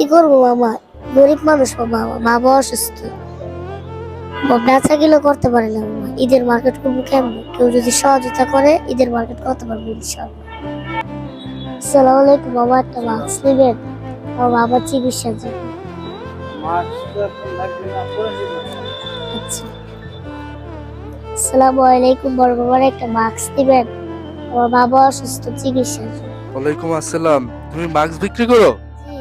কি করবো মামা, গরিব মানুষ বাবা, আমার বাবা অসুস্থ, বেচা কিলো করতে পারে না মামা। ঈদের মার্কেট করবো কেমন? কেউ যদি সহযোগিতা করে ঈদের মার্কেট করতে পারবো ইনশাআল্লাহ। আসসালামু আলাইকুম মামা, একটা মাস্ক নেবেন আমার বাবার চিকিৎসার জন্য। আচ্ছা। আসসালামু আলাইকুম বড় বাবার, একটা মাস্ক দিবেন আমার বাবা অসুস্থ, চিকিৎসার জন্য। ওয়ালাইকুম আসসালাম। তুমি মাস্ক বিক্রি করো? জি।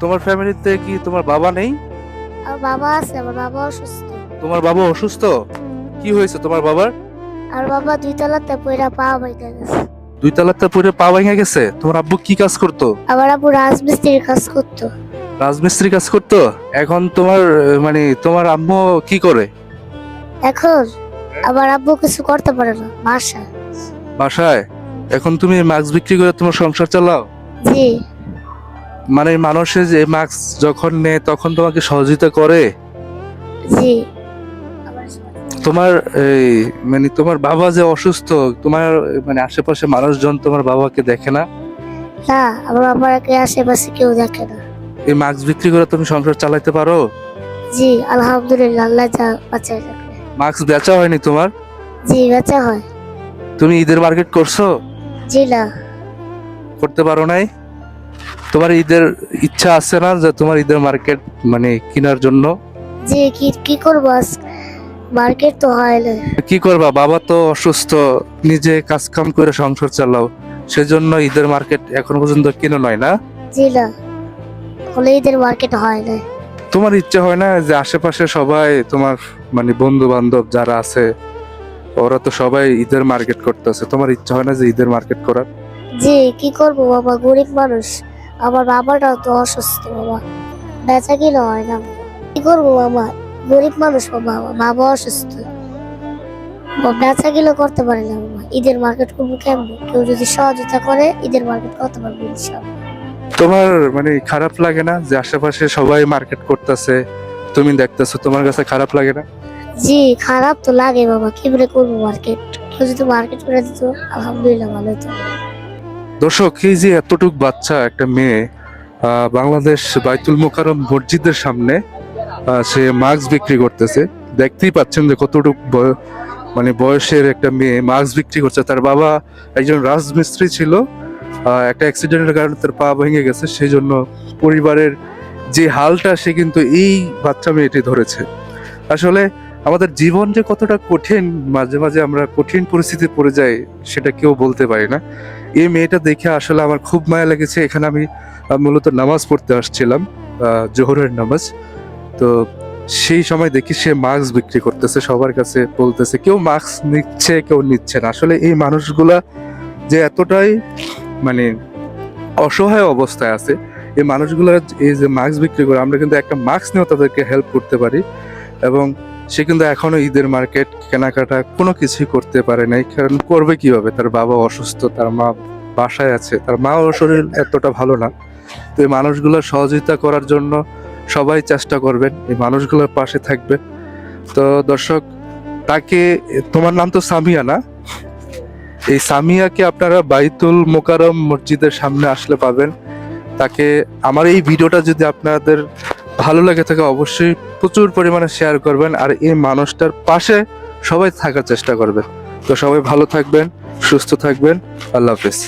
তোমার ফ্যামিলিতে কি তোমার বাবা নেই? আমার বাবা আছে, আমার বাবা অসুস্থ। তোমার বাবা অসুস্থ? কি হয়েছে তোমার বাবার? আর বাবা 2 তলাতে পয়রা পা ভেঙে গেছে। 2 তলাতে পড়ে পা ভেঙে গেছে? তোমার আব্বু কি কাজ করতো? আমার আব্বু রাজমিস্ত্রির কাজ করতো। রাজমিস্ত্রি কাজ করতো। এখন তোমার মানে তোমার আম্মু কি করে? এখন আমার আব্বু কিছু করতে পারে না, বাসায়। এখন তুমি মাস্ক বিক্রি করে তোমার সংসার চালাও? জি। মানে মানুষের যে মাস্ক যখন নেয় তখন তোমাকে সহযোগিতা করে? জি। তোমার এই মানে তোমার বাবা যে অসুস্থ, তোমার মানে আশেপাশে মানুষজন তোমার বাবাকে দেখে না? না, আমার বাবাকে আশেপাশে কেউ দেখে না। এই মাস্ক বিক্রি করে তুমি সংসার চালাতে পারো? জি আলহামদুলিল্লাহ, আল্লাহ যা বাঁচায় রাখে। মাস্ক বেচা হয়নি তোমার? জি বেচা হয়। তুমি ঈদের মার্কেট করছো? জি না। করতে পারো নাই? তোমার ঈদের ইচ্ছা আছে না যে তোমার ঈদের মার্কেট মানে কেনার জন্য? জি কি কি করবো, আজ মার্কেট তো হয় না। কি করবা, বাবা তো অসুস্থ, নিজে কাজ কাম করে সংসার চালাও, সেজন্য ঈদের মার্কেট এখন পর্যন্ত কেনো নয় না? জি না, হলে ঈদের মার্কেট হয় না। তোমার ইচ্ছা হয় না যে আশেপাশে সবাই তোমার মানে বন্ধু বান্ধব যারা আছে ওরা তো সবাই ঈদের মার্কেট করতেছে, তোমার ইচ্ছা হয় না যে ঈদের মার্কেট করার? জি কি করবো বাবা, গরিব মানুষ, আমার বাবাটাও তো অসুস্থ বাবা, বেচা কিনা হয় না। কি করবো মামা, গরিব মানুষ বাবা, আমার বাবা অসুস্থ, বেচা কিলো করতে পারে না মামা। ঈদের মার্কেট করবো কেমন? কেউ যদি সহযোগিতা করে ঈদের মার্কেট করতে পারবো ইনশাআল্লাহ। তোমার মানে খারাপ লাগে না যে আশেপাশে সবাই মার্কেট করতেছে, তুমি দেখতেছো, তোমার কাছে খারাপ লাগে না? জি খারাপ তো লাগে বাবা, কি করে করবো মার্কেট, কেউ যদি মার্কেট করে দিত আলহামদুলিল্লাহ ভালো হতো। দর্শক, এই যে এতটুক বাচ্চা একটা মেয়ে বাংলাদেশ বাইতুল মোকাররম মসজিদের সামনে সে মাস্ক বিক্রি করতেছে। দেখতেই পাচ্ছেন যে কতটুক মানে বয়সের একটা মেয়ে মাস্ক বিক্রি করছে। তার বাবা একজন রাজমিস্ত্রি ছিল, একটা অ্যাক্সিডেন্টের কারণে তার পা ভেঙে গেছে, সেই জন্য পরিবারের যে হালটা সে কিন্তু এই বাচ্চা মেয়েটি ধরেছে। আসলে আমাদের জীবন যে কতটা কঠিন, মাঝে মাঝে আমরা কঠিন পরিস্থিতিতে পড়ে যাই সেটা কেউ বলতে পারি না। এই মেয়েটা দেখে আসলে আমার খুব মায়া লেগেছে। এখানে আমি মূলত নামাজ পড়তে আসছিলাম, জোহরের নামাজ। তো সেই সময় দেখি সে মাস্ক বিক্রি করতেছে, সবার কাছে বলতেছে, কেউ মাস্ক নিচ্ছে কেউ নিচ্ছে না। আসলে এই মানুষগুলা যে এতটাই মানে অসহায় অবস্থায় আছে, এই মানুষগুলো এই যে মাস্ক বিক্রি করে, আমরা কিন্তু একটা মাস্ক নিয়েও তাদেরকে হেল্প করতে পারি। এবং সে কিন্তু এখনো ঈদের মার্কেট কেনাকাটা কোনো কিছুই করতে পারে নাই, কারণ করবে কিভাবে? তার বাবা অসুস্থ, তার মা বাসায় আছে, তার মাও শরীর এতটা ভালো না। তো এই মানুষগুলোর সহযোগিতা করার জন্য সবাই চেষ্টা করবেন, এই মানুষগুলোর পাশে থাকবেন। তো দর্শক, তাকে, তোমার নাম তো সামিয়া না? এই সামিয়াকে আপনারা বাইতুল মোকাররম মসজিদের সামনে আসলে পাবেন। তাকে, আমার এই ভিডিওটা যদি আপনাদের ভালো লাগে থাকে অবশ্যই প্রচুর পরিমাণে শেয়ার করবেন, আর এই মানুষটার পাশে সবাই থাকার চেষ্টা করবেন। তো সবাই ভালো থাকবেন, সুস্থ থাকবেন। আল্লাহ হাফেজ।